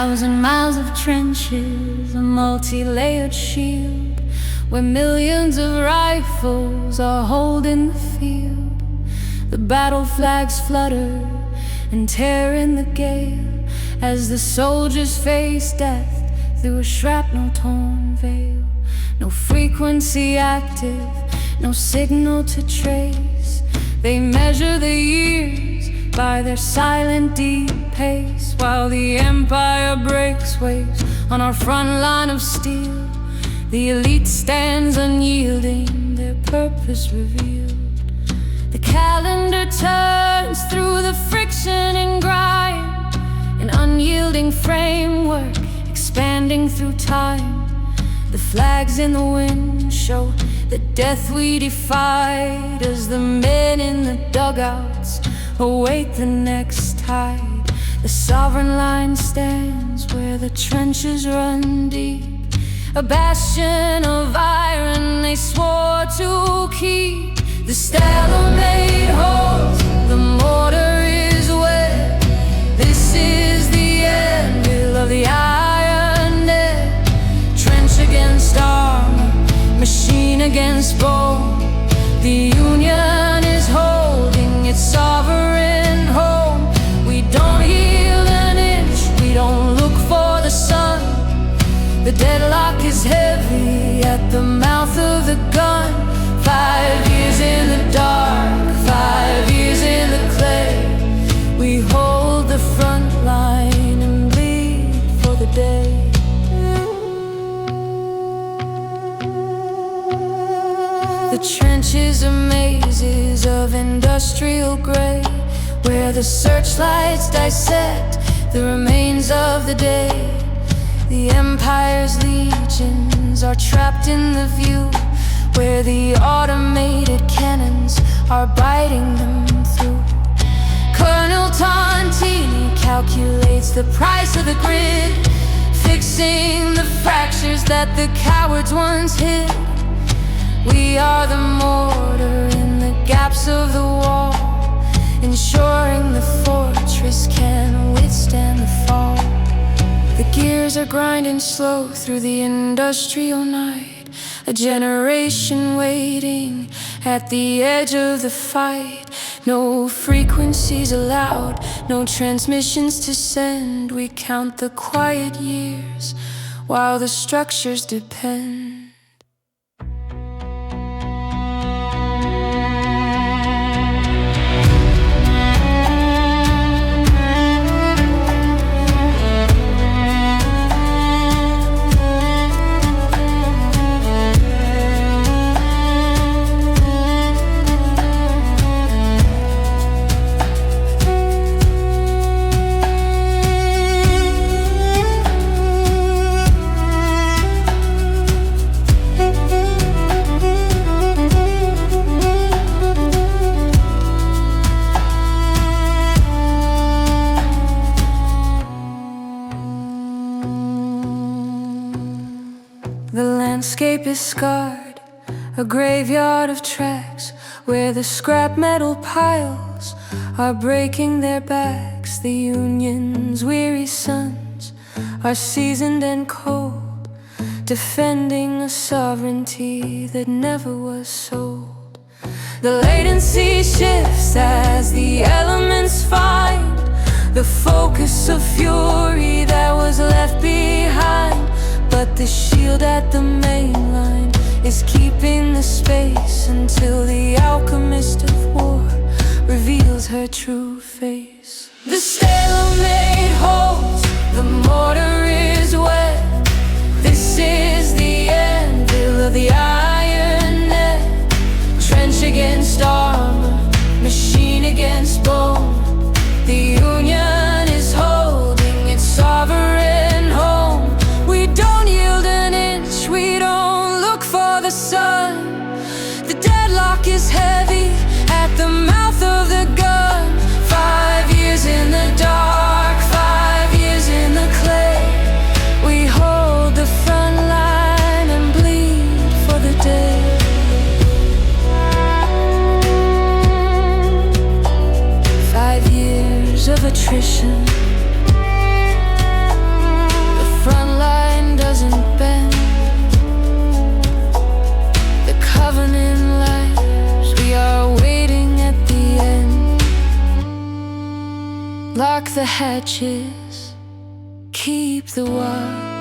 1,000 miles of trenches, a multi-layered shield, where millions of rifles are holding the field. The battle flags flutter and tear in the gale, as the soldiers face death through a shrapnel-torn veil. No frequency active, no signal to trace. They measure the years by their silent deep pace, while the empire breaks waves on our front line of steel. The elite stands unyielding, their purpose revealed. The calendar turns through the friction and grind, an unyielding framework expanding through time. The flags in the wind show the death we defied, as the men in the dugouts await the next tide. The sovereign line stands where the trenches run deep, a bastion of iron they swore to keep. The stalemate holds, the mortar is wet. This is the anvil of the iron net. Trench against armor, machine against bone. The union is holding its sovereign home. We don't yield an inch, we don't look for the sun. The deadlock is heavy at the mouth of the gun. 5 years in the dark, 5 years in the clay. We hold the front line and bleed for the day. The trenches are mazes of industrial gray, where the searchlights dissect the remains of the day. The empire's legions are trapped in the view, where the automated cannons are biting them through. Colonel Tontini calculates the price of the grid, fixing the fractures that the cowards once hid. We are the mortar in the gaps of the wall, ensuring the fortress can withstand the fall. The gears are grinding slow through the industrial night, a generation waiting at the edge of the fight. No frequencies allowed, no transmissions to send. We count the quiet years while the structures depend. The landscape is scarred, a graveyard of tracks, where the scrap metal piles are breaking their backs. The union's weary sons are seasoned and cold, defending a sovereignty that never was sold. The latency shifts as the elements find the focus of fury that was left behind. But the shield at the main line is keeping the space until the alchemist of war reveals her true face. The stalemate holds, the mortar is wet. This is the anvil of the iron net. Trench against armor, machine against bone. The union is holding its sovereign home. We don't yield an inch, we don't look for the sun. The deadlock is heavy at the mouth of the gun. 5 years in the dark, 5 years in the clay. the hedges, keep the watch.